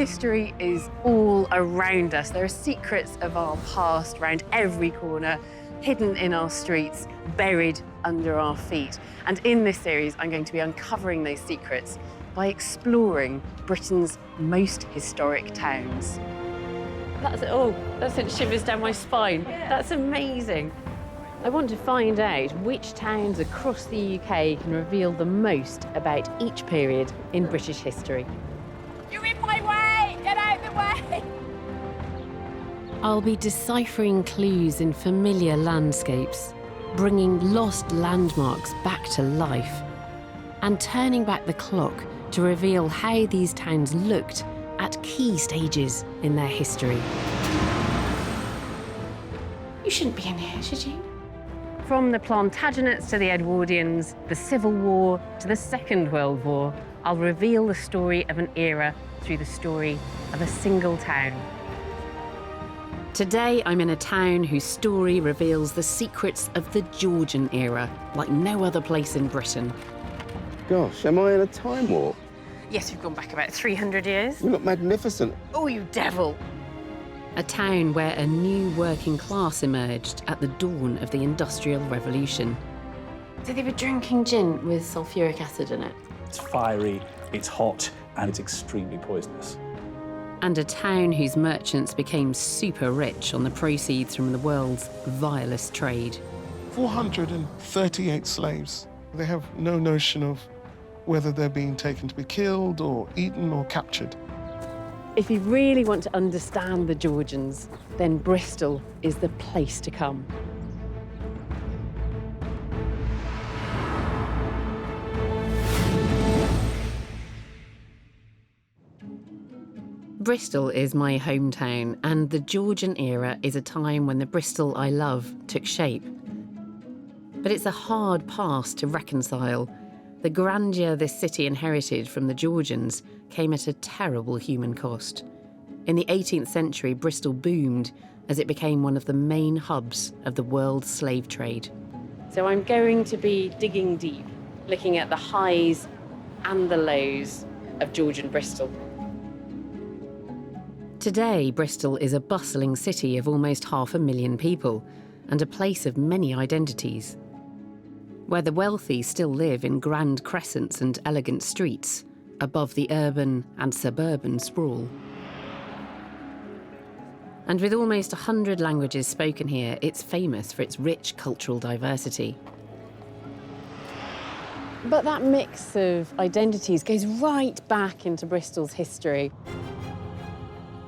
History is all around us. There are secrets of our past around every corner, hidden in our streets, buried under our feet. And in this series, I'm going to be uncovering those secrets by exploring Britain's most historic towns. That sent shivers down my spine. That's amazing. I want to find out which towns across the UK can reveal the most about each period in British history. You're in my way! Get out of the way! I'll be deciphering clues in familiar landscapes, bringing lost landmarks back to life, and turning back the clock to reveal how these towns looked at key stages in their history. You shouldn't be in here, should you? From the Plantagenets to the Edwardians, the Civil War to the Second World War, I'll reveal the story of an era through the story of a single town. Today, I'm in a town whose story reveals the secrets of the Georgian era, like no other place in Britain. Gosh, am I in a time warp? Yes, we've gone back about 300 years. You look magnificent. Oh, you devil! A town where a new working class emerged at the dawn of the Industrial Revolution. So they were drinking gin with sulfuric acid in it. It's fiery, it's hot, and it's extremely poisonous. And a town whose merchants became super rich on the proceeds from the world's vilest trade. 438 slaves. They have no notion of whether they're being taken to be killed or eaten or captured. If you really want to understand the Georgians, then Bristol is the place to come. Bristol is my hometown, and the Georgian era is a time when the Bristol I love took shape. But it's a hard past to reconcile. The grandeur this city inherited from the Georgians came at a terrible human cost. In the 18th century, Bristol boomed as it became one of the main hubs of the world's slave trade. So I'm going to be digging deep, looking at the highs and the lows of Georgian Bristol. Today, Bristol is a bustling city of almost 500,000 people and a place of many identities, where the wealthy still live in grand crescents and elegant streets, above the urban and suburban sprawl. And with almost 100 languages spoken here, it's famous for its rich cultural diversity. But that mix of identities goes right back into Bristol's history.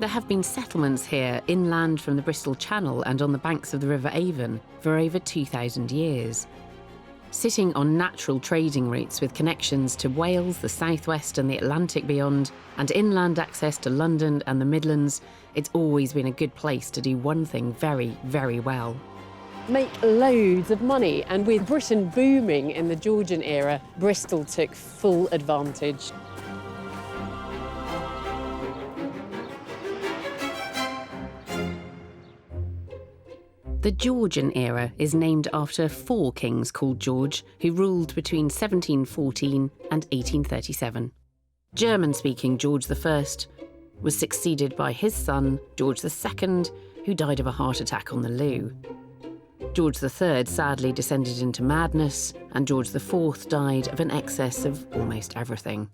There have been settlements here inland from the Bristol Channel and on the banks of the River Avon for over 2,000 years. Sitting on natural trading routes with connections to Wales, the southwest and the Atlantic beyond, and inland access to London and the Midlands, it's always been a good place to do one thing very, very well. Make loads of money, and with Britain booming in the Georgian era, Bristol took full advantage. The Georgian era is named after 4 kings called George, who ruled between 1714 and 1837. German-speaking George I was succeeded by his son, George II, who died of a heart attack on the loo. George III sadly descended into madness, and George IV died of an excess of almost everything.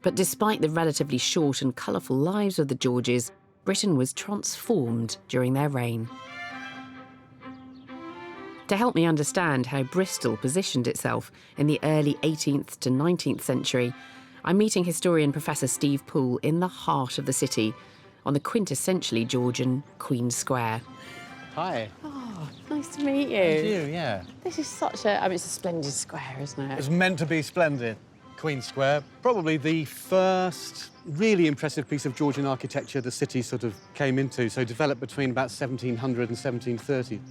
But despite the relatively short and colourful lives of the Georges, Britain was transformed during their reign. To help me understand how Bristol positioned itself in the early 18th to 19th century, I'm meeting historian Professor Steve Poole in the heart of the city, on the quintessentially Georgian Queen's Square. Hi. Oh, nice to meet you. And you, yeah. This is such a, it's a splendid square, isn't it? It's meant to be splendid. Queen's Square, probably the first really impressive piece of Georgian architecture the city sort of came into, so developed between about 1700 and 1730.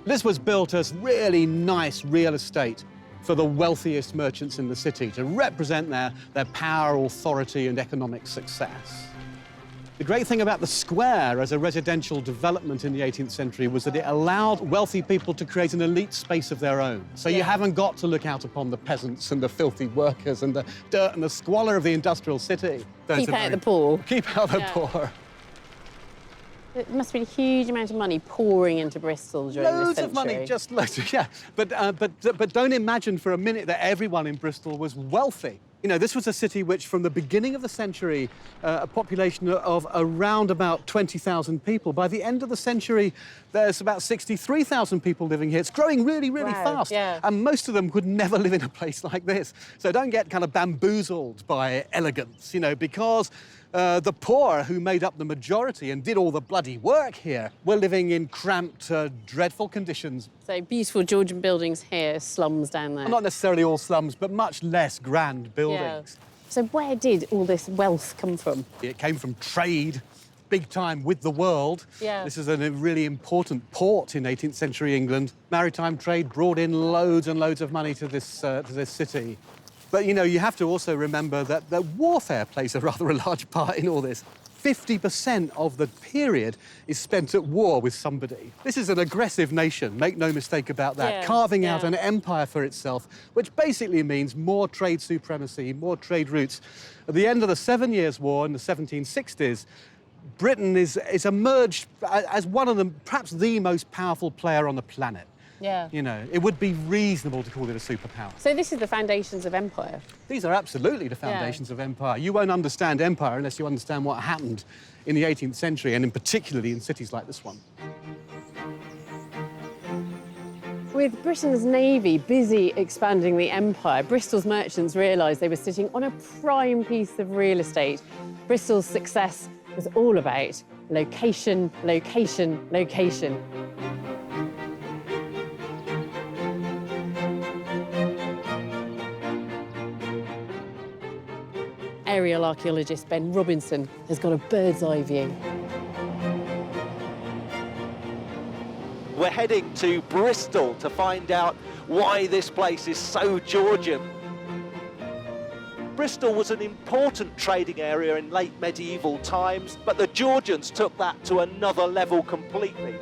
This was built as really nice real estate for the wealthiest merchants in the city to represent their power, authority and economic success. The great thing about the square as a residential development in the 18th century was that it allowed wealthy people to create an elite space of their own. So you haven't got to look out upon the peasants and the filthy workers and the dirt and the squalor of the industrial city. Keep out the poor. Keep out the poor. It must have been a huge amount of money pouring into Bristol during this Loads century. of money, just loads of, yeah. But don't imagine for a minute that everyone in Bristol was wealthy. You know, this was a city which, from the beginning of the century, a population of around about 20,000 people. By the end of the century, there's about 63,000 people living here. It's growing really, really fast. Yeah. And most of them could never live in a place like this. So don't get kind of bamboozled by elegance, you know, because the poor, who made up the majority and did all the bloody work here, were living in cramped, dreadful conditions. So beautiful Georgian buildings here, slums down there. Not necessarily all slums, but much less grand buildings. Yeah. So where did all this wealth come from? It came from trade, big time with the world. Yeah. This is a really important port in 18th century England. Maritime trade brought in loads and loads of money to this city. But, you know, you have to also remember that warfare plays a rather large part in all this. 50% of the period is spent at war with somebody. This is an aggressive nation, make no mistake about that, carving out an empire for itself, which basically means more trade supremacy, more trade routes. At the end of the 7 Years' War in the 1760s, Britain is emerged as one of the, perhaps the most powerful player on the planet. Yeah. You know, it would be reasonable to call it a superpower. So this is the foundations of empire? These are absolutely the foundations of empire. You won't understand empire unless you understand what happened in the 18th century, and in particularly in cities like this one. With Britain's navy busy expanding the empire, Bristol's merchants realised they were sitting on a prime piece of real estate. Bristol's success was all about location, location, location. Aerial archaeologist Ben Robinson has got a bird's eye view. We're heading to Bristol to find out why this place is so Georgian. Bristol was an important trading area in late medieval times, but the Georgians took that to another level completely.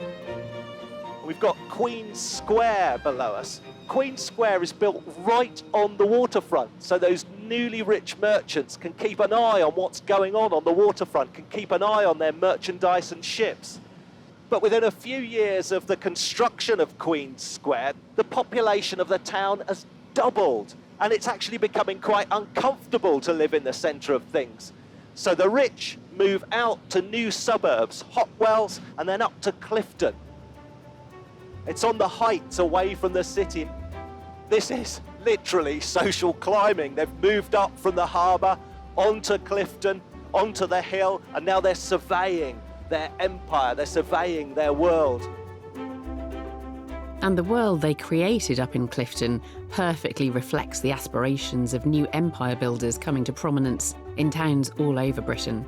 We've got Queen Square below us. Queen Square is built right on the waterfront, so those newly rich merchants can keep an eye on what's going on the waterfront, can keep an eye on their merchandise and ships. But within a few years of the construction of Queen Square, the population of the town has doubled, and it's actually becoming quite uncomfortable to live in the centre of things. So the rich move out to new suburbs, Hotwells, and then up to Clifton. It's on the heights away from the city. This is literally social climbing. They've moved up from the harbour, onto Clifton, onto the hill, and now they're surveying their empire, they're surveying their world. And the world they created up in Clifton perfectly reflects the aspirations of new empire builders coming to prominence in towns all over Britain.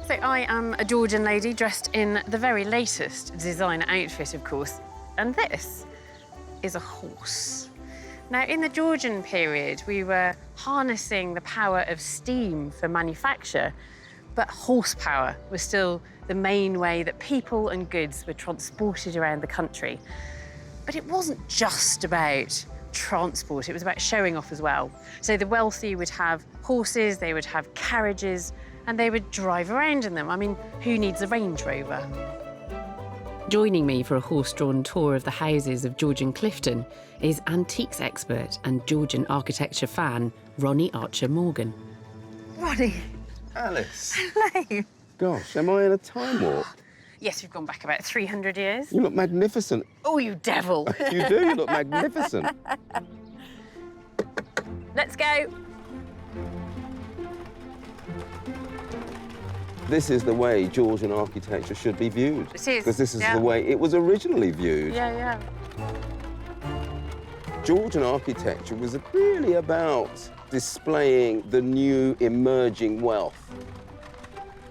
So I am a Georgian lady dressed in the very latest designer outfit, of course, and this is a horse. Now, in the Georgian period, we were harnessing the power of steam for manufacture, but horsepower was still the main way that people and goods were transported around the country. But it wasn't just about transport, it was about showing off as well. So the wealthy would have horses, they would have carriages, and they would drive around in them. I mean, who needs a Range Rover? Joining me for a horse-drawn tour of the houses of Georgian Clifton is antiques expert and Georgian architecture fan, Ronnie Archer-Morgan. Ronnie. Alice. Hello. Gosh, am I in a time warp? Yes, we've gone back about 300 years. You look magnificent. Oh, you devil. You do, you look magnificent. Let's go. This is the way Georgian architecture should be viewed. It is, Because this is yeah. the way it was originally viewed. Yeah. Georgian architecture was really about displaying the new emerging wealth.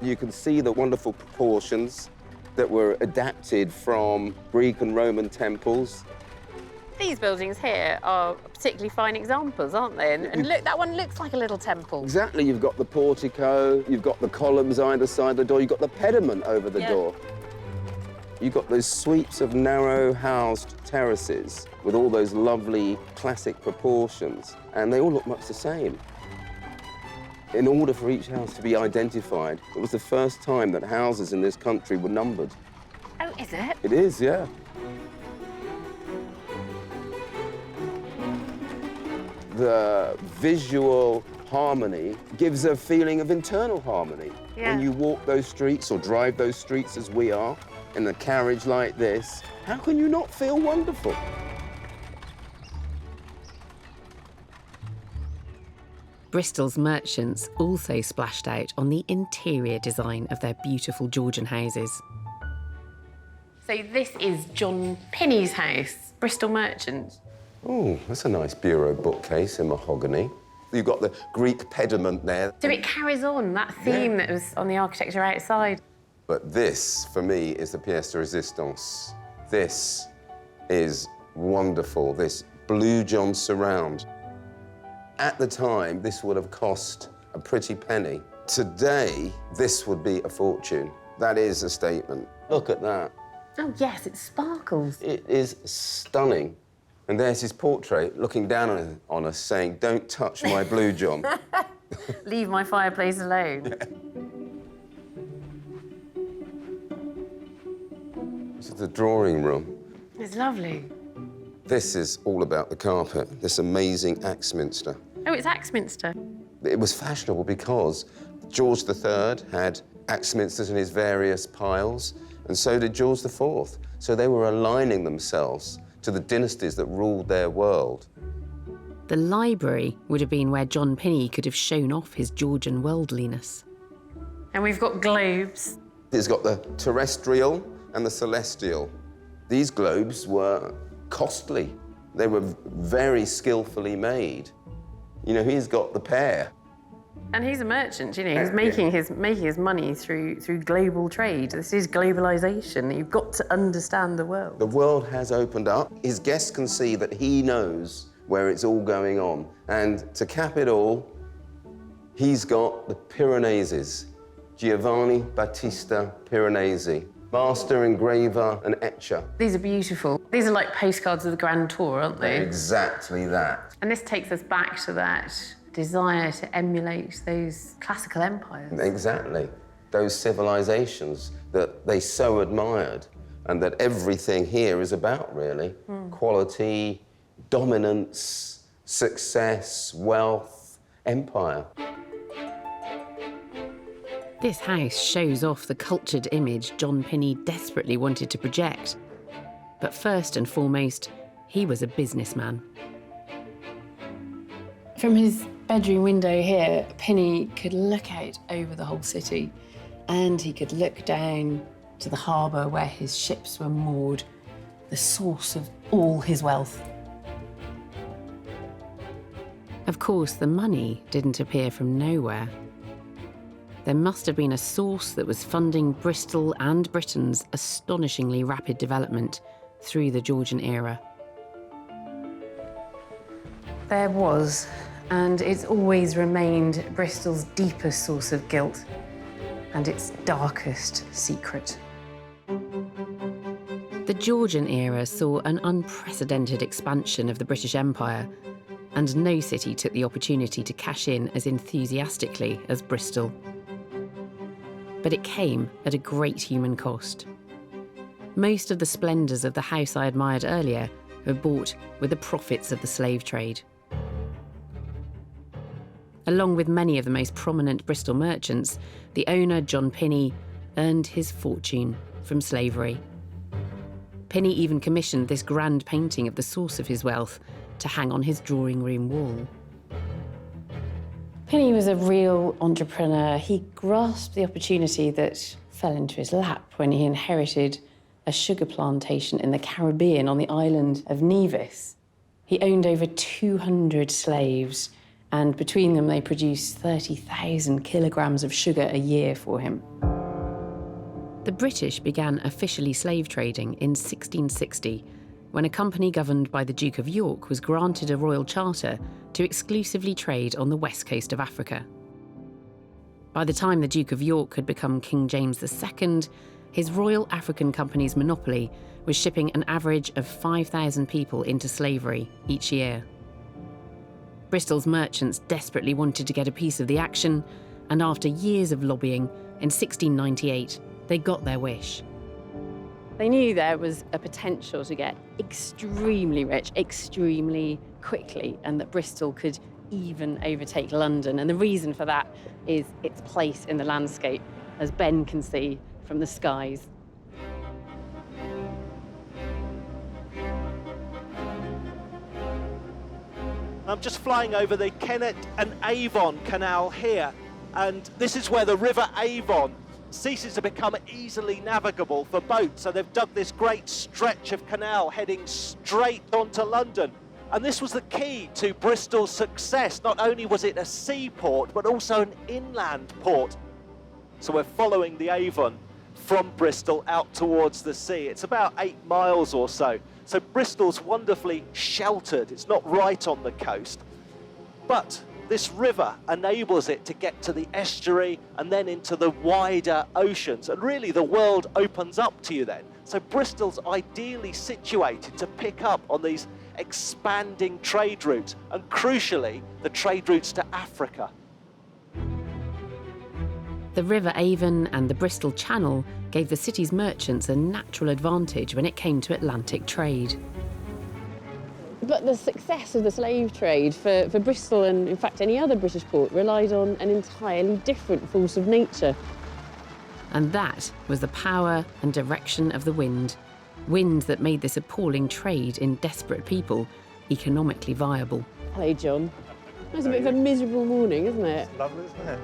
You can see the wonderful proportions that were adapted from Greek and Roman temples. These buildings here are particularly fine examples, aren't they? And look, that one looks like a little temple. Exactly, you've got the portico, you've got the columns either side of the door, you've got the pediment over the door. You've got those sweeps of narrow-housed terraces with all those lovely classic proportions, and they all look much the same. In order for each house to be identified, it was the first time that houses in this country were numbered. Oh, is it? It is, yeah. The visual harmony gives a feeling of internal harmony. Yeah. When you walk those streets or drive those streets as we are, in a carriage like this, how can you not feel wonderful? Bristol's merchants also splashed out on the interior design of their beautiful Georgian houses. So this is John Pinney's house, Bristol merchant. Oh, that's a nice bureau bookcase in mahogany. You've got the Greek pediment there. So it carries on that theme that was on the architecture outside. But this, for me, is the pièce de résistance. This is wonderful, this Blue John surround. At the time, this would have cost a pretty penny. Today, this would be a fortune. That is a statement. Look at that. Oh, yes, it sparkles. It is stunning. And there's his portrait looking down on us saying, "Don't touch my Blue John." Leave my fireplace alone. This is the drawing room. It's lovely. This is all about the carpet, this amazing Axminster. Oh, it's Axminster. It was fashionable because George III had Axminsters in his various piles, and so did George IV. So they were aligning themselves to the dynasties that ruled their world. The library would have been where John Pinney could have shown off his Georgian worldliness. And we've got globes. It's got the terrestrial and the celestial. These globes were costly. They were very skillfully made. You know, he's got the pair. And he's a merchant, you know, he's making his money through global trade. This is globalisation. You've got to understand the world. The world has opened up. His guests can see that he knows where it's all going on. And to cap it all, he's got the Piranesi, Giovanni Battista Piranesi, master engraver and etcher. These are beautiful. These are like postcards of the Grand Tour, aren't they? Exactly that. And this takes us back to that desire to emulate those classical empires. Exactly. Those civilizations that they so admired and that everything here is about, really. Quality, dominance, success, wealth, empire. This house shows off the cultured image John Pinney desperately wanted to project. But first and foremost, he was a businessman. From his bedroom window here, Pinney could look out over the whole city, and he could look down to the harbour where his ships were moored, the source of all his wealth. Of course, the money didn't appear from nowhere. There must have been a source that was funding Bristol and Britain's astonishingly rapid development through the Georgian era. There was, and it's always remained Bristol's deepest source of guilt and its darkest secret. The Georgian era saw an unprecedented expansion of the British Empire, and no city took the opportunity to cash in as enthusiastically as Bristol. But it came at a great human cost. Most of the splendours of the house I admired earlier were bought with the profits of the slave trade. Along with many of the most prominent Bristol merchants, the owner, John Pinney, earned his fortune from slavery. Pinney even commissioned this grand painting of the source of his wealth to hang on his drawing room wall. Pinney was a real entrepreneur. He grasped the opportunity that fell into his lap when he inherited a sugar plantation in the Caribbean on the island of Nevis. He owned over 200 slaves, and between them they produced 30,000 kilograms of sugar a year for him. The British began officially slave trading in 1660, when a company governed by the Duke of York was granted a royal charter to exclusively trade on the west coast of Africa. By the time the Duke of York had become King James II, his Royal African Company's monopoly was shipping an average of 5,000 people into slavery each year. Bristol's merchants desperately wanted to get a piece of the action, and after years of lobbying, in 1698, they got their wish. They knew there was a potential to get extremely rich, extremely quickly, and that Bristol could even overtake London. And the reason for that is its place in the landscape, as Ben can see from the skies. I'm just flying over the Kennet and Avon Canal here, and this is where the River Avon ceases to become easily navigable for boats. So they've dug this great stretch of canal heading straight onto London. And this was the key to Bristol's success. Not only was it a seaport, but also an inland port. So we're following the Avon from Bristol out towards the sea. It's about 8 miles or so. So Bristol's wonderfully sheltered. It's not right on the coast. But this river enables it to get to the estuary and then into the wider oceans. And really the world opens up to you then. So Bristol's ideally situated to pick up on these expanding trade routes, and crucially, the trade routes to Africa. The River Avon and the Bristol Channel gave the city's merchants a natural advantage when it came to Atlantic trade. But the success of the slave trade for Bristol, and in fact any other British port, relied on an entirely different force of nature. And that was the power and direction of the wind. Wind that made this appalling trade in desperate people economically viable. Hello, John. It's a bit of a miserable morning, isn't it? It's lovely, isn't it?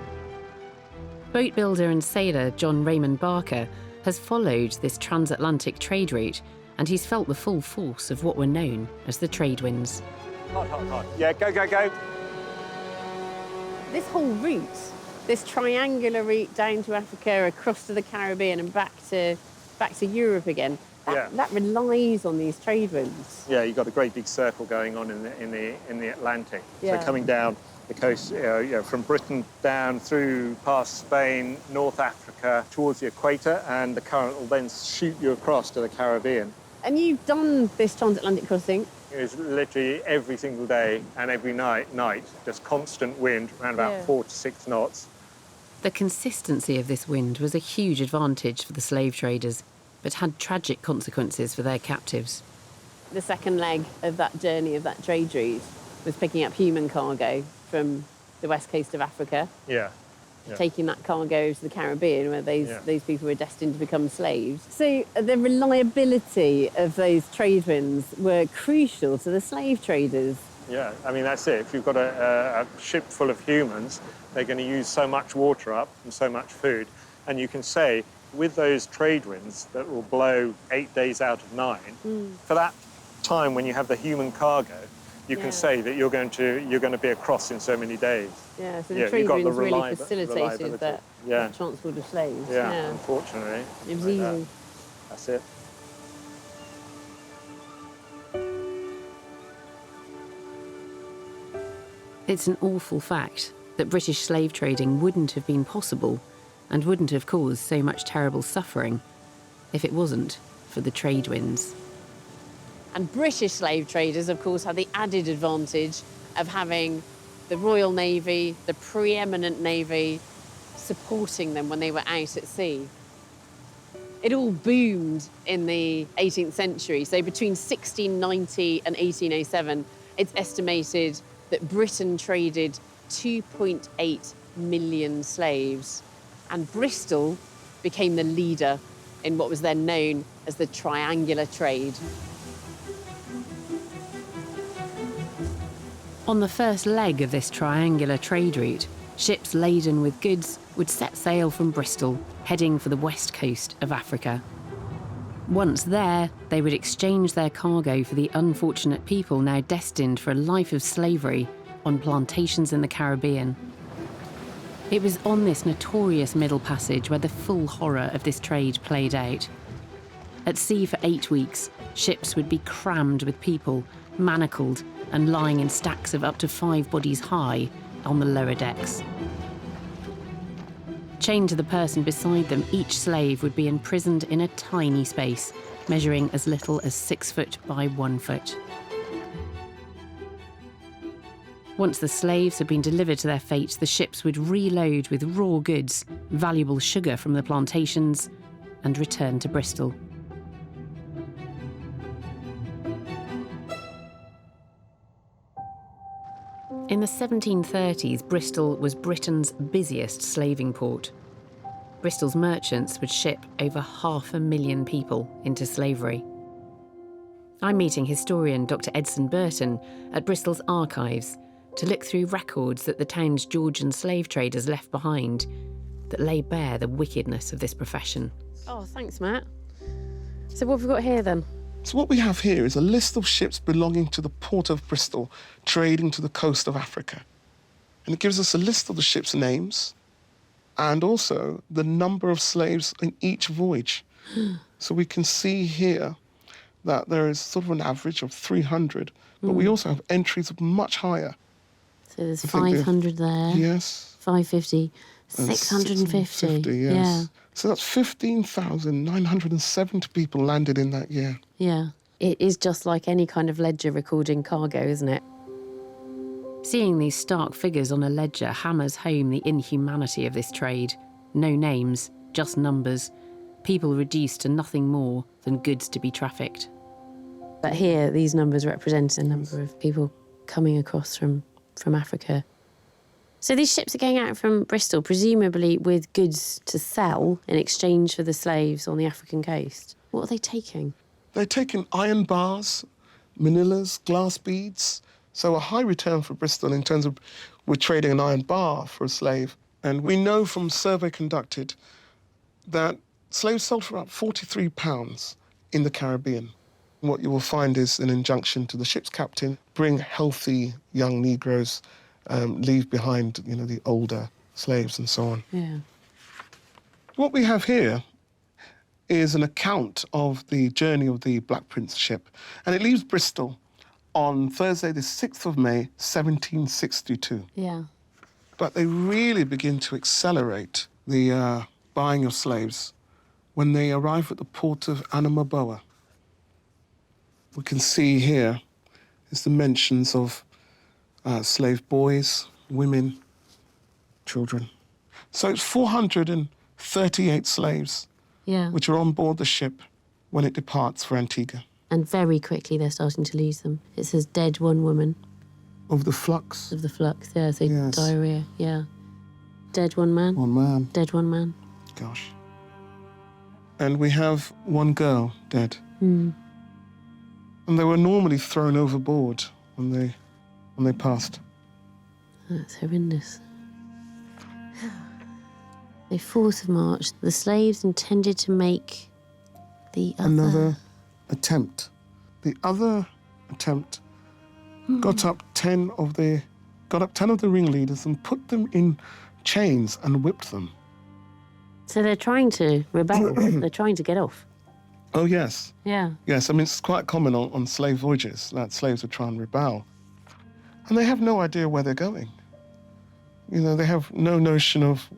Boat builder and sailor John Raymond Barker has followed this transatlantic trade route, and he's felt the full force of what were known as the trade winds. Hot, hot, hot. Yeah, go, go, go. This whole route, this triangular route down to Africa, across to the Caribbean and back to Europe again, that relies on these trade winds. Yeah, you've got a great big circle going on in the Atlantic. Yeah. So coming down the coast, from Britain down through past Spain, North Africa, towards the equator, and the current will then shoot you across to the Caribbean. And you've done this transatlantic crossing? It's literally every single day and every night, just constant wind, around about 4 to 6 knots. The consistency of this wind was a huge advantage for the slave traders, but had tragic consequences for their captives. The second leg of that journey, of that trade route, was picking up human cargo from the west coast of Africa, taking that cargo to the Caribbean, where those people were destined to become slaves. So the reliability of those trade winds were crucial to the slave traders. Yeah, I mean, that's it. If you've got a ship full of humans, they're going to use so much water up and so much food. And you can say, with those trade winds that will blow 8 days out of 9, for that time when you have the human cargo, you can say that you're going to be across in so many days. Yeah, so the trade winds really facilitated that transport of slaves. Yeah, unfortunately. It was easy. That's it. It's an awful fact that British slave trading wouldn't have been possible and wouldn't have caused so much terrible suffering if it wasn't for the trade winds. And British slave traders, of course, had the added advantage of having the Royal Navy, the preeminent Navy, supporting them when they were out at sea. It all boomed in the 18th century. So between 1690 and 1807, it's estimated that Britain traded 2.8 million slaves. And Bristol became the leader in what was then known as the triangular trade. On the first leg of this triangular trade route, ships laden with goods would set sail from Bristol, heading for the west coast of Africa. Once there, they would exchange their cargo for the unfortunate people now destined for a life of slavery on plantations in the Caribbean. It was on this notorious Middle Passage where the full horror of this trade played out. At sea for 8 weeks, Ships would be crammed with people, manacled and lying in stacks of up to 5 bodies high on the lower decks. Chained to the person beside them, each slave would be imprisoned in a tiny space, measuring as little as 6 foot by 1 foot. Once the slaves had been delivered to their fate, the ships would reload with raw goods, valuable sugar from the plantations, and return to Bristol. In the 1730s, Bristol was Britain's busiest slaving port. Bristol's merchants would ship over 500,000 people into slavery. I'm meeting historian Dr. Edson Burton at Bristol's archives to look through records that the town's Georgian slave traders left behind that lay bare the wickedness of this profession. Oh, thanks, Matt. So what have we got here then? So what we have here is a list of ships belonging to the port of Bristol, trading to the coast of Africa. And it gives us a list of the ships' names and also the number of slaves in each voyage. So we can see here that there is sort of an average of 300, but we also have entries of much higher. So there's 500 there. Yes. 550, 650. Yes. Yeah. So that's 15,970 people landed in that year. Yeah. It is just like any kind of ledger recording cargo, isn't it? Seeing these stark figures on a ledger hammers home the inhumanity of this trade. No names, just numbers. People reduced to nothing more than goods to be trafficked. But here, these numbers represent a number of people coming across from Africa. So these ships are going out from Bristol, presumably with goods to sell in exchange for the slaves on the African coast. What are they taking? They're taking iron bars, manillas, glass beads. So a high return for Bristol in terms of we're trading an iron bar for a slave. And we know from a survey conducted that slaves sold for about £43 in the Caribbean. What you will find is an injunction to the ship's captain, bring healthy young Negroes, leave behind, the older slaves and so on. Yeah. What we have here is an account of the journey of the Black Prince ship, and it leaves Bristol on Thursday, the 6th of May, 1762. Yeah. But they really begin to accelerate the buying of slaves when they arrive at the port of Anamaboa. We can see here is the mentions of slave boys, women, children. So it's 438 slaves which are on board the ship when it departs for Antigua. And very quickly they're starting to lose them. It says dead 1 woman. Of the flux? Of the flux, yeah, so yes. Diarrhea, yeah. Dead 1 man. 1 man. Dead 1 man. Gosh. And we have 1 girl dead. Mm. And they were normally thrown overboard when they passed. That's horrendous. The 4th of March, the slaves intended to make the another attempt. The other attempt got up 10 of the ringleaders and put them in chains and whipped them. So they're trying to rebel. They're trying to get off. Oh, yes. Yeah. Yes, I mean, it's quite common on slave voyages that slaves would try and rebel. And they have no idea where they're going. They have no notion of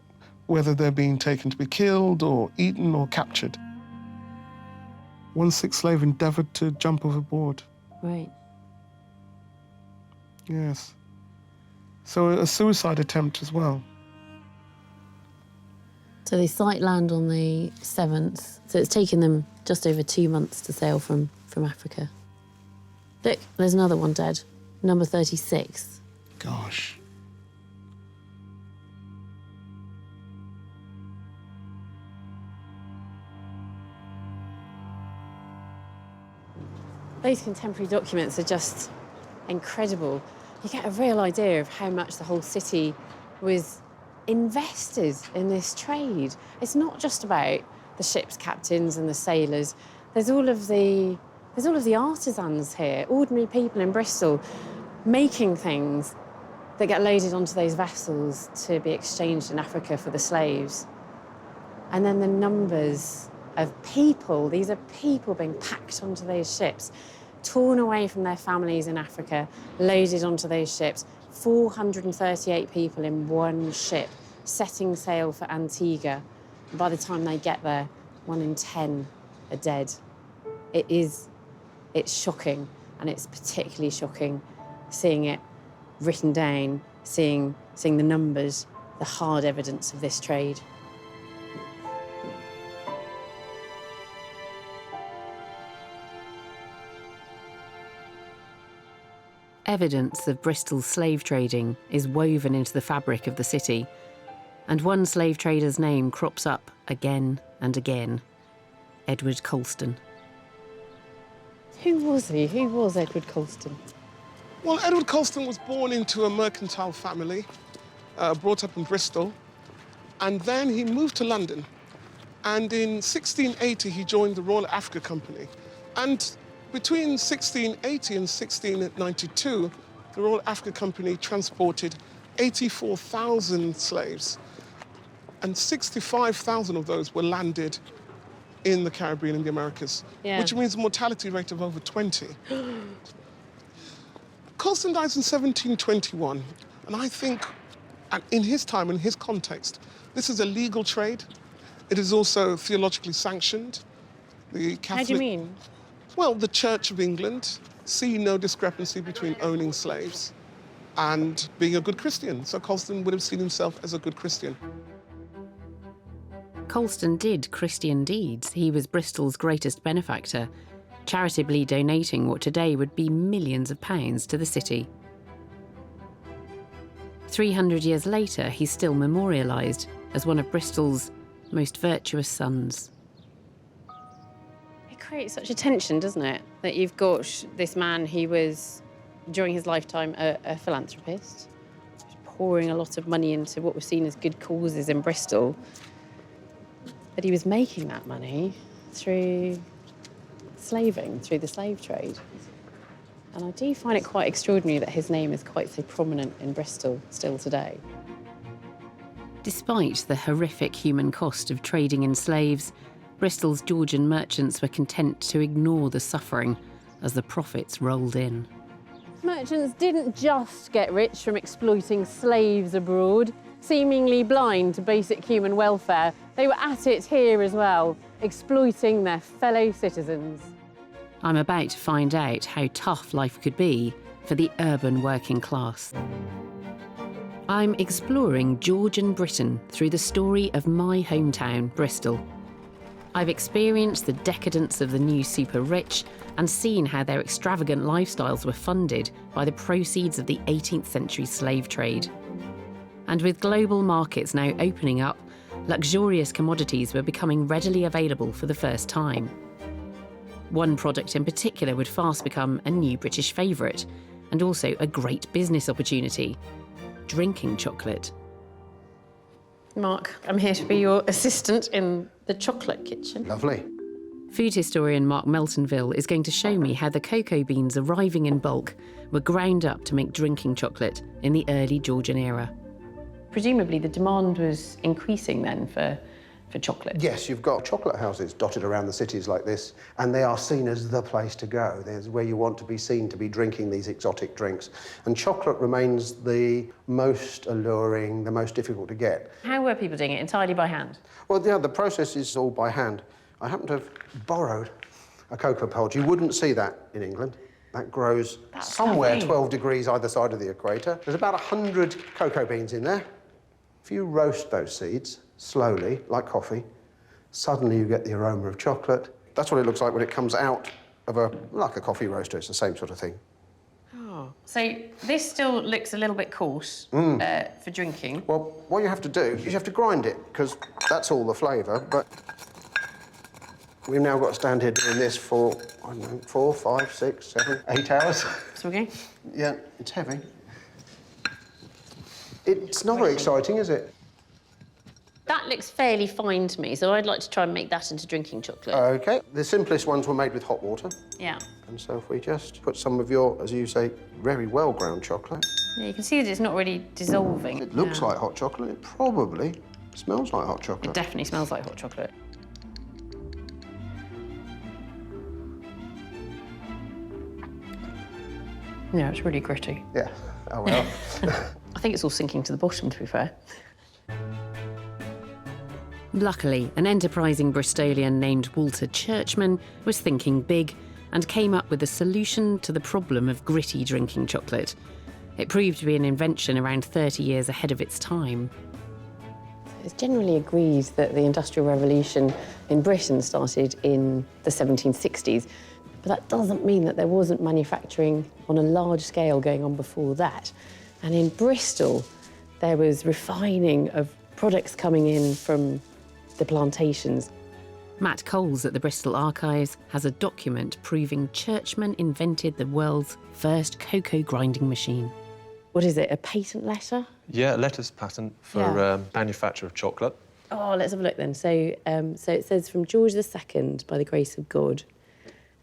whether they're being taken to be killed or eaten or captured. 1 sick slave endeavoured to jump overboard. Right. Yes. So a suicide attempt as well. So they sight land on the 7th. So it's taken them just over 2 months to sail from Africa. Look, there's another one dead. Number 36. Gosh. Those contemporary documents are just incredible. You get a real idea of how much the whole city was invested in this trade. It's not just about the ship's captains and the sailors. There's all of the artisans here, ordinary people in Bristol, making things that get loaded onto those vessels to be exchanged in Africa for the slaves. And then the numbers of people. These are people being packed onto those ships, torn away from their families in Africa, loaded onto those ships. 438 people in one ship, setting sail for Antigua. And by the time they get there, 1 in 10 are dead. It's shocking, and it's particularly shocking seeing it written down, seeing the numbers, the hard evidence of this trade. Evidence of Bristol's slave trading is woven into the fabric of the city, and one slave trader's name crops up again and again: Edward Colston. Who was he? Who was Edward Colston? Well, Edward Colston was born into a mercantile family, brought up in Bristol, and then he moved to London. And in 1680, he joined the Royal Africa Company. And between 1680 and 1692, the Royal Africa Company transported 84,000 slaves, and 65,000 of those were landed in the Caribbean and the Americas, which means a mortality rate of over 20. Colston dies in 1721, and I think, in his time, in his context, this is a legal trade. It is also theologically sanctioned. The Catholic, how do you mean? Well, the Church of England see no discrepancy between owning slaves and being a good Christian. So Colston would have seen himself as a good Christian. Colston did Christian deeds. He was Bristol's greatest benefactor, charitably donating what today would be millions of pounds to the city. 300 years later, he's still memorialised as one of Bristol's most virtuous sons. It creates such a tension, doesn't it? That you've got this man who was, during his lifetime, a philanthropist, pouring a lot of money into what were seen as good causes in Bristol. But he was making that money through slaving, through the slave trade. And I do find it quite extraordinary that his name is quite so prominent in Bristol still today. Despite the horrific human cost of trading in slaves, Bristol's Georgian merchants were content to ignore the suffering as the profits rolled in. Merchants didn't just get rich from exploiting slaves abroad, seemingly blind to basic human welfare. They were at it here as well, exploiting their fellow citizens. I'm about to find out how tough life could be for the urban working class. I'm exploring Georgian Britain through the story of my hometown, Bristol. I've experienced the decadence of the new super rich and seen how their extravagant lifestyles were funded by the proceeds of the 18th century slave trade. And with global markets now opening up, luxurious commodities were becoming readily available for the first time. One product in particular would fast become a new British favourite, and also a great business opportunity: drinking chocolate. Mark, I'm here to be your assistant in the chocolate kitchen. Lovely. Food historian Mark Meltonville is going to show me how the cocoa beans arriving in bulk were ground up to make drinking chocolate in the early Georgian era. Presumably the demand was increasing then for chocolate. Yes, you've got chocolate houses dotted around the cities like this, and they are seen as the place to go. There's where you want to be seen to be drinking these exotic drinks. And chocolate remains the most alluring, the most difficult to get. How were people doing it? Entirely by hand? Well, yeah, the process is all by hand. I happen to have borrowed a cocoa pod. You wouldn't see that in England. That grows somewhere lovely. 12 degrees either side of the equator. There's about 100 cocoa beans in there. If you roast those seeds slowly, like coffee, suddenly you get the aroma of chocolate. That's what it looks like when it comes out of like a coffee roaster. It's the same sort of thing. Oh. So this still looks a little bit coarse for drinking. Well, what you have to do is you have to grind it, because that's all the flavour, but we've now got to stand here doing this for, I don't know, 4, 5, 6, 7, 8 hours. So okay? Yeah, it's heavy. It's not very exciting, is it? That looks fairly fine to me, so I'd like to try and make that into drinking chocolate. OK. The simplest ones were made with hot water. Yeah. And so if we just put some of your, as you say, very well-ground chocolate. Yeah, you can see that it's not really dissolving. It looks like hot chocolate. It probably smells like hot chocolate. It definitely smells like hot chocolate. Yeah, it's really gritty. Yeah. Oh, well. I think it's all sinking to the bottom, to be fair. Luckily, an enterprising Bristolian named Walter Churchman was thinking big and came up with a solution to the problem of gritty drinking chocolate. It proved to be an invention around 30 years ahead of its time. It's generally agreed that the Industrial Revolution in Britain started in the 1760s, but that doesn't mean that there wasn't manufacturing on a large scale going on before that. And in Bristol, there was refining of products coming in from the plantations. Matt Coles at the Bristol Archives has a document proving Churchman invented the world's first cocoa grinding machine. What is it, a patent letter? Yeah, a letters patent for manufacture of chocolate. Oh, let's have a look then. So it says from George II, by the grace of God,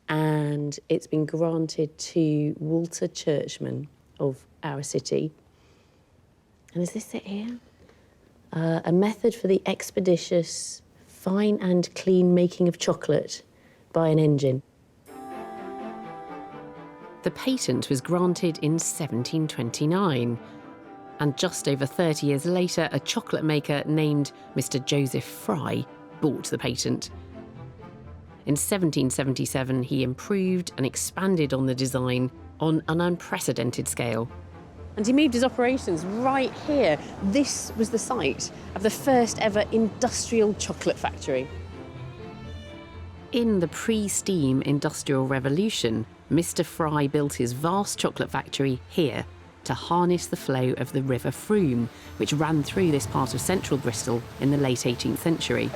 and it's been granted to Walter Churchman of our city. And is this it here? A method for the expeditious, fine and clean making of chocolate by an engine. The patent was granted in 1729, and just over 30 years later, a chocolate maker named Mr. Joseph Fry bought the patent. In 1777, he improved and expanded on the design on an unprecedented scale. And he moved his operations right here. This was the site of the first ever industrial chocolate factory. In the pre-steam Industrial Revolution, Mr. Fry built his vast chocolate factory here to harness the flow of the River Frome, which ran through this part of central Bristol in the late 18th century.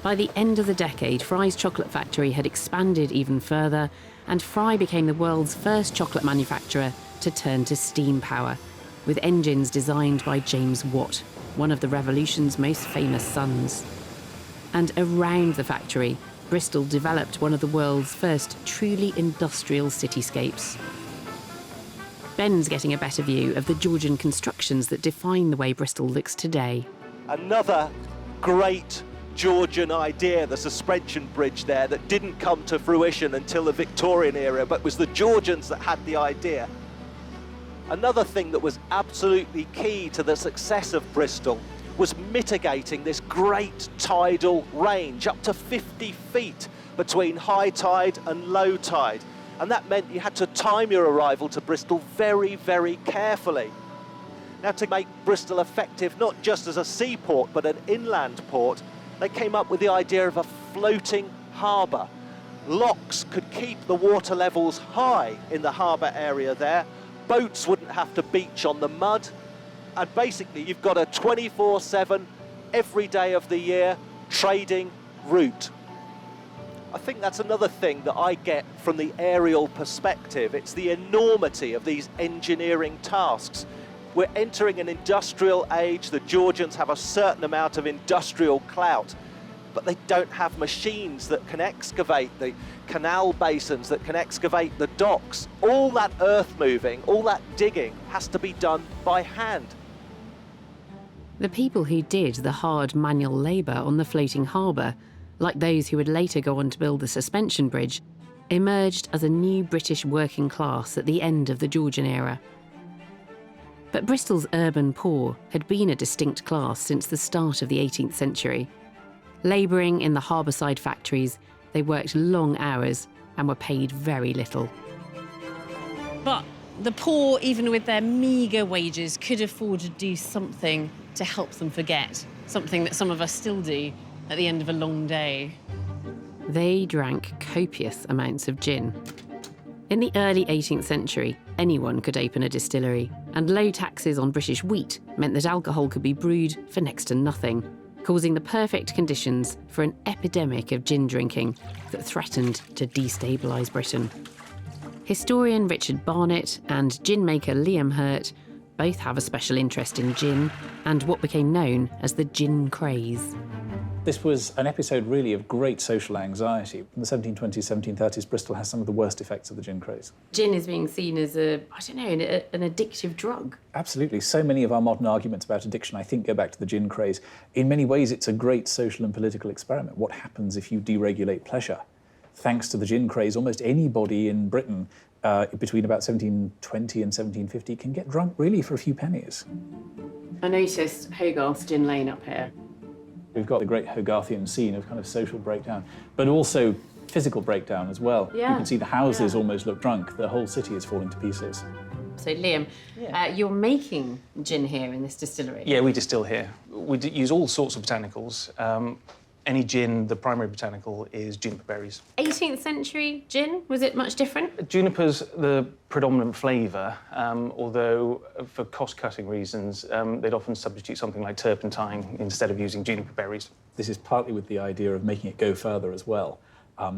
By the end of the decade, Fry's chocolate factory had expanded even further, and Fry became the world's first chocolate manufacturer to turn to steam power, with engines designed by James Watt, one of the Revolution's most famous sons. And around the factory, Bristol developed one of the world's first truly industrial cityscapes. Ben's getting a better view of the Georgian constructions that define the way Bristol looks today. Another great Georgian idea, the suspension bridge there, that didn't come to fruition until the Victorian era, but was the Georgians that had the idea. Another thing that was absolutely key to the success of Bristol was mitigating this great tidal range, up to 50 feet between high tide and low tide. And that meant you had to time your arrival to Bristol very, very carefully. Now, to make Bristol effective, not just as a seaport, but an inland port, they came up with the idea of a floating harbour. Locks could keep the water levels high in the harbour area there. Boats wouldn't have to beach on the mud. And basically, you've got a 24/7, every day of the year, trading route. I think that's another thing that I get from the aerial perspective. It's the enormity of these engineering tasks. We're entering an industrial age. The Georgians have a certain amount of industrial clout, but they don't have machines that can excavate the canal basins, that can excavate the docks. All that earth moving, all that digging has to be done by hand. The people who did the hard manual labour on the floating harbour, like those who would later go on to build the suspension bridge, emerged as a new British working class at the end of the Georgian era. But Bristol's urban poor had been a distinct class since the start of the 18th century. Labouring in the harbourside factories, they worked long hours and were paid very little. But the poor, even with their meagre wages, could afford to do something to help them forget, something that some of us still do at the end of a long day. They drank copious amounts of gin. In the early 18th century, anyone could open a distillery, and low taxes on British wheat meant that alcohol could be brewed for next to nothing, causing the perfect conditions for an epidemic of gin drinking that threatened to destabilise Britain. Historian Richard Barnett and gin maker Liam Hurt both have a special interest in gin and what became known as the gin craze. This was an episode, really, of great social anxiety. In the 1720s, 1730s, Bristol has some of the worst effects of the gin craze. Gin is being seen as an addictive drug. Absolutely. So many of our modern arguments about addiction, I think, go back to the gin craze. In many ways, it's a great social and political experiment. What happens if you deregulate pleasure? Thanks to the gin craze, almost anybody in Britain between about 1720 and 1750 can get drunk really for a few pennies. I noticed Hogarth's Gin Lane up here. We've got the great Hogarthian scene of kind of social breakdown, but also physical breakdown as well. Yeah. You can see the houses almost look drunk. The whole city is falling to pieces. So, Liam, you're making gin here in this distillery? Yeah, we distill here. We use all sorts of botanicals. Any gin, the primary botanical is juniper berries. 18th century gin, was it much different? Juniper's the predominant flavour, although for cost-cutting reasons, they'd often substitute something like turpentine instead of using juniper berries. This is partly with the idea of making it go further as well.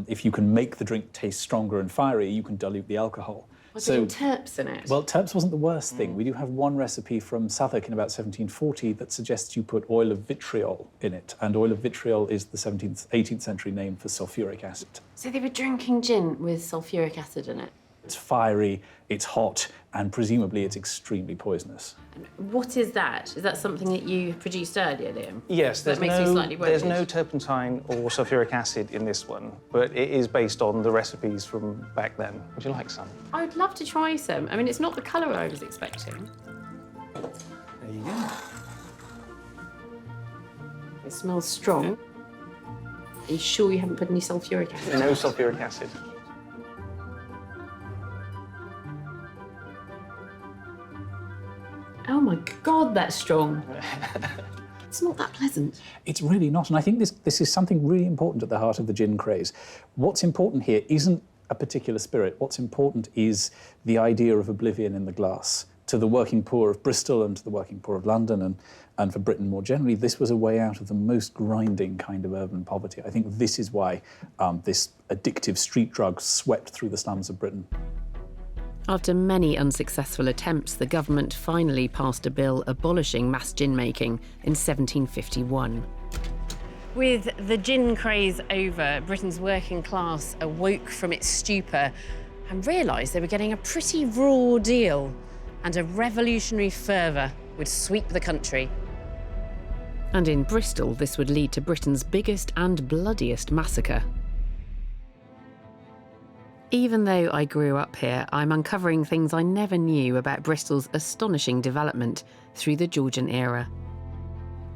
If you can make the drink taste stronger and fiery, you can dilute the alcohol. Was there terps in it? Well, terps wasn't the worst thing. We do have one recipe from Southwark in about 1740 that suggests you put oil of vitriol in it, and oil of vitriol is the 18th century name for sulfuric acid. So they were drinking gin with sulfuric acid in it? It's fiery, it's hot, and presumably it's extremely poisonous. What is that? Is that something that you produced earlier, Liam? Yes, that makes me slightly worried. there's no turpentine or sulfuric acid in this one, but it is based on the recipes from back then. Would you like some? I would love to try some. I mean, it's not the colour I was expecting. There you go. It smells strong. Are you sure you haven't put any sulfuric acid? No sulfuric acid. Oh my God, that's strong. It's not that pleasant. It's really not, and I think this is something really important at the heart of the gin craze. What's important here isn't a particular spirit. What's important is the idea of oblivion in the glass. To the working poor of Bristol and to the working poor of London and for Britain more generally, this was a way out of the most grinding kind of urban poverty. I think this is why this addictive street drug swept through the slums of Britain. After many unsuccessful attempts, the government finally passed a bill abolishing mass gin making in 1751. With the gin craze over, Britain's working class awoke from its stupor and realised they were getting a pretty raw deal, and a revolutionary fervour would sweep the country. And in Bristol, this would lead to Britain's biggest and bloodiest massacre. Even though I grew up here, I'm uncovering things I never knew about Bristol's astonishing development through the Georgian era.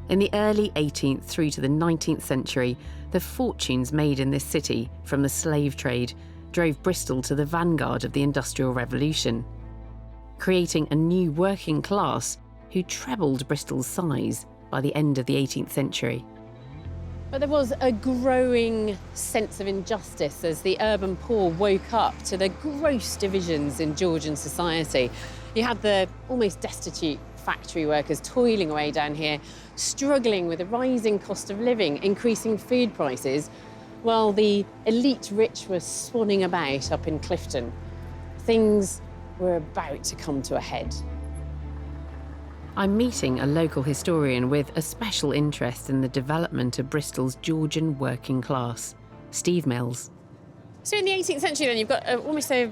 In the early 18th through to the 19th century, the fortunes made in this city from the slave trade drove Bristol to the vanguard of the Industrial Revolution, creating a new working class who trebled Bristol's size by the end of the 18th century. But there was a growing sense of injustice as the urban poor woke up to the gross divisions in Georgian society. You had the almost destitute factory workers toiling away down here, struggling with the rising cost of living, increasing food prices, while the elite rich were swanning about up in Clifton. Things were about to come to a head. I'm meeting a local historian with a special interest in the development of Bristol's Georgian working class, Steve Mills. So in the 18th century then, you've got almost a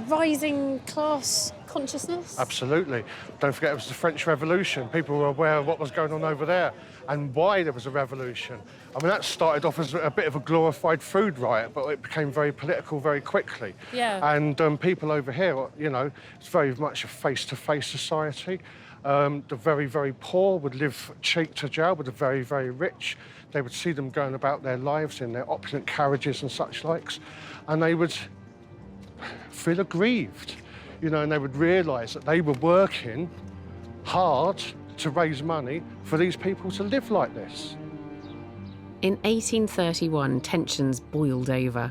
rising class consciousness? Absolutely. Don't forget it was the French Revolution. People were aware of what was going on over there and why there was a revolution. I mean, that started off as a bit of a glorified food riot, but it became very political very quickly. Yeah. And people over here, you know, it's very much a face-to-face society. The very, very poor would live cheek to jowl with the very, very rich. They would see them going about their lives in their opulent carriages and such likes, and they would feel aggrieved, you know, and they would realise that they were working hard to raise money for these people to live like this. In 1831, tensions boiled over.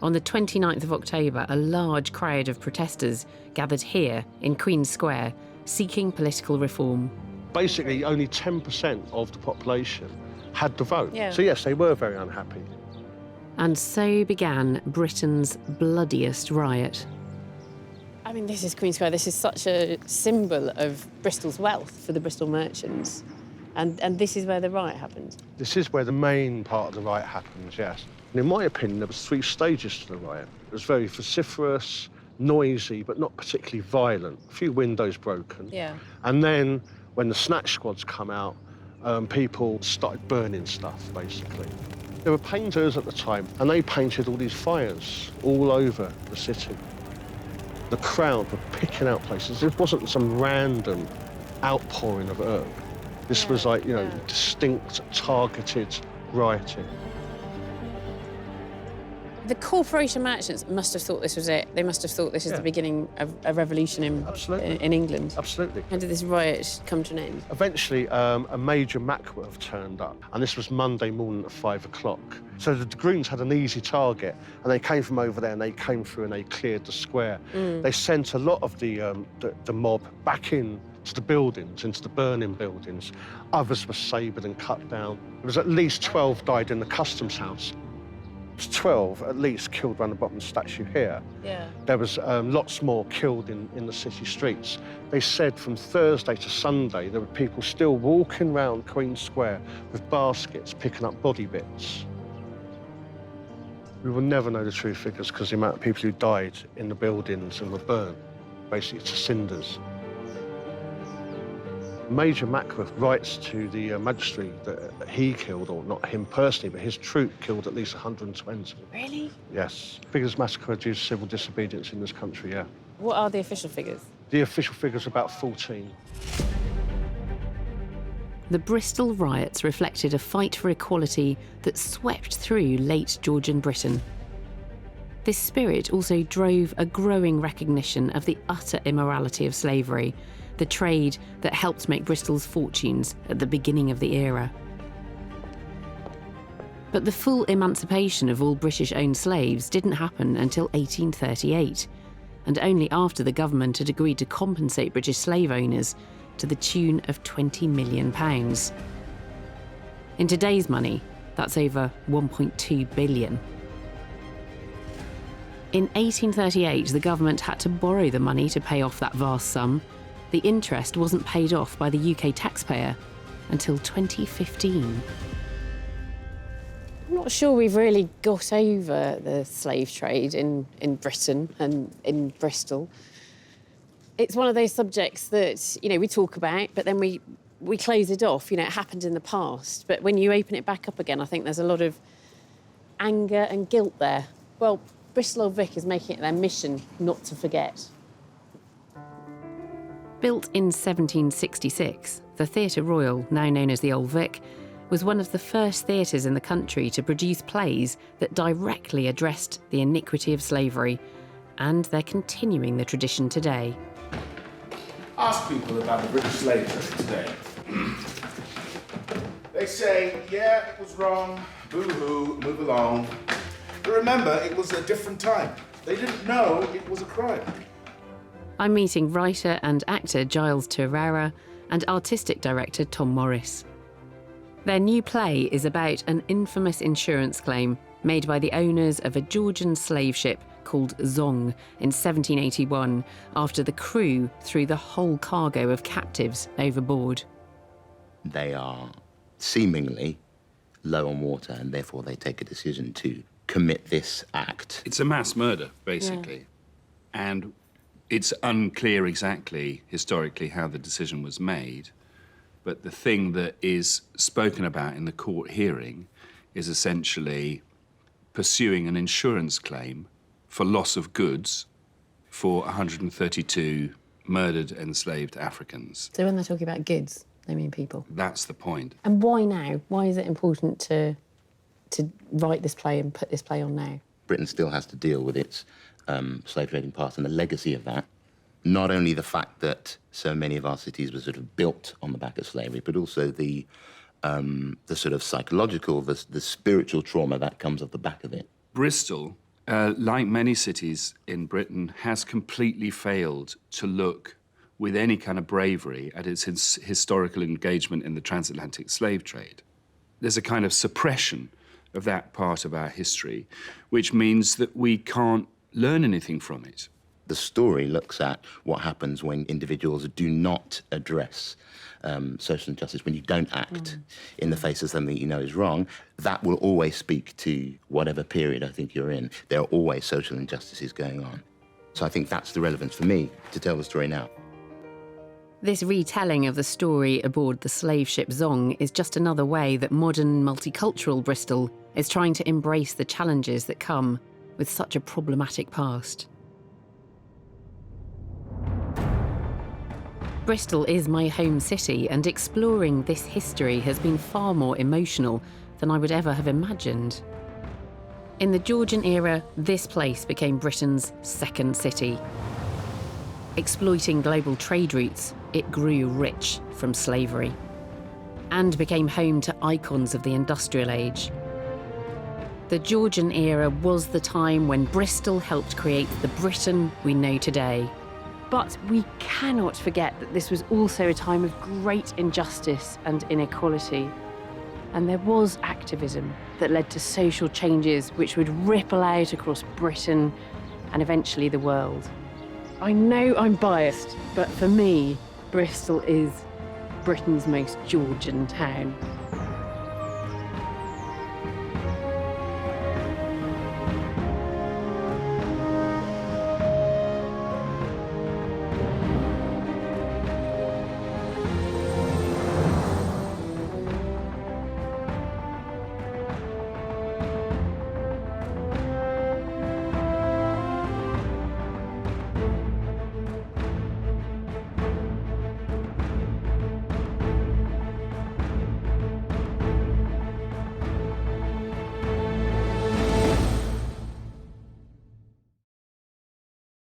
On the 29th of October, a large crowd of protesters gathered here in Queen's Square, seeking political reform. Basically, only 10% of the population had the vote. Yeah. So yes, they were very unhappy. And so began Britain's bloodiest riot. I mean, this is Queen Square. This is such a symbol of Bristol's wealth for the Bristol merchants. And this is where the riot happened. This is where the main part of the riot happens, yes. And in my opinion, there was 3 stages to the riot. It was very vociferous, noisy, but not particularly violent. A few windows broken. Yeah. And then when the snatch squads come out, people started burning stuff, basically. There were painters at the time, and they painted all these fires all over the city. The crowd were picking out places. It wasn't some random outpouring of Erg. This was like, you know, distinct, targeted rioting. The corporation merchants must have thought this was it. They must have thought this is the beginning of a revolution in England. Absolutely. How did this riot come to an end? Eventually, a Major Mackworth turned up, and this was Monday morning at 5 o'clock. So the Dragoons had an easy target, and they came from over there, and they came through and they cleared the square. They sent a lot of the mob back in to the buildings, into the burning buildings. Others were sabred and cut down. There was at least 12 died in the customs house. 12 at least killed around the bottom of the statue here. There was lots more killed in the city streets. They said from Thursday to Sunday there were people still walking around Queen Square with baskets picking up body bits. We will never know the true figures because the amount of people who died in the buildings and were burned, basically to cinders. Major Mackworth writes to the magistrate that he killed, or not him personally, but his troop killed at least 120. Really? Yes. Biggest massacre due to civil disobedience in this country, yeah. What are the official figures? The official figure's about 14. The Bristol riots reflected a fight for equality that swept through late Georgian Britain. This spirit also drove a growing recognition of the utter immorality of slavery, the trade that helped make Bristol's fortunes at the beginning of the era. But the full emancipation of all British-owned slaves didn't happen until 1838, and only after the government had agreed to compensate British slave owners to the tune of £20 million. In today's money, that's over £1.2 billion. In 1838, the government had to borrow the money to pay off that vast sum. The interest wasn't paid off by the UK taxpayer until 2015. I'm not sure we've really got over the slave trade in Britain and in Bristol. It's one of those subjects that, you know, we talk about, but then we close it off. You know, it happened in the past. But when you open it back up again, I think there's a lot of anger and guilt there. Well, Bristol Old Vic is making it their mission not to forget. Built in 1766, the Theatre Royal, now known as the Old Vic, was one of the first theatres in the country to produce plays that directly addressed the iniquity of slavery, and they're continuing the tradition today. Ask people about the British slave trade today. They say, yeah, it was wrong, boo-hoo, move along. But remember, it was a different time. They didn't know it was a crime. I'm meeting writer and actor Giles Turrara and artistic director Tom Morris. Their new play is about an infamous insurance claim made by the owners of a Georgian slave ship called Zong in 1781 after the crew threw the whole cargo of captives overboard. They are seemingly low on water and therefore they take a decision to commit this act. It's a mass murder, basically. Yeah. And it's unclear exactly, historically, how the decision was made, but the thing that is spoken about in the court hearing is essentially pursuing an insurance claim for loss of goods for 132 murdered, enslaved Africans. So when they're talking about goods, they mean people? That's the point. And why now? Why is it important to write this play and put this play on now? Britain still has to deal with its slave trading past and the legacy of that. Not only the fact that so many of our cities were sort of built on the back of slavery, but also the sort of psychological, the spiritual trauma that comes off the back of it. Bristol, like many cities in Britain, has completely failed to look with any kind of bravery at its historical engagement in the transatlantic slave trade. There's a kind of suppression of that part of our history, which means that we can't learn anything from it. The story looks at what happens when individuals do not address social injustice, when you don't act in the face of something you know is wrong. That will always speak to whatever period I think you're in. There are always social injustices going on. So I think that's the relevance for me to tell the story now. This retelling of the story aboard the slave ship Zong is just another way that modern, multicultural Bristol is trying to embrace the challenges that come with such a problematic past. 'It's a mass murder, basically. And it's Bristol is my home city, and exploring this history has been far more emotional than I would ever have imagined. In the Georgian era, this place became Britain's second city. Exploiting global trade routes, it grew rich from slavery and became home to icons of the industrial age. The Georgian era was the time when Bristol helped create the Britain we know today. But we cannot forget that this was also a time of great injustice and inequality. And there was activism that led to social changes which would ripple out across Britain and eventually the world. I know I'm biased, but for me, Bristol is Britain's most Georgian town.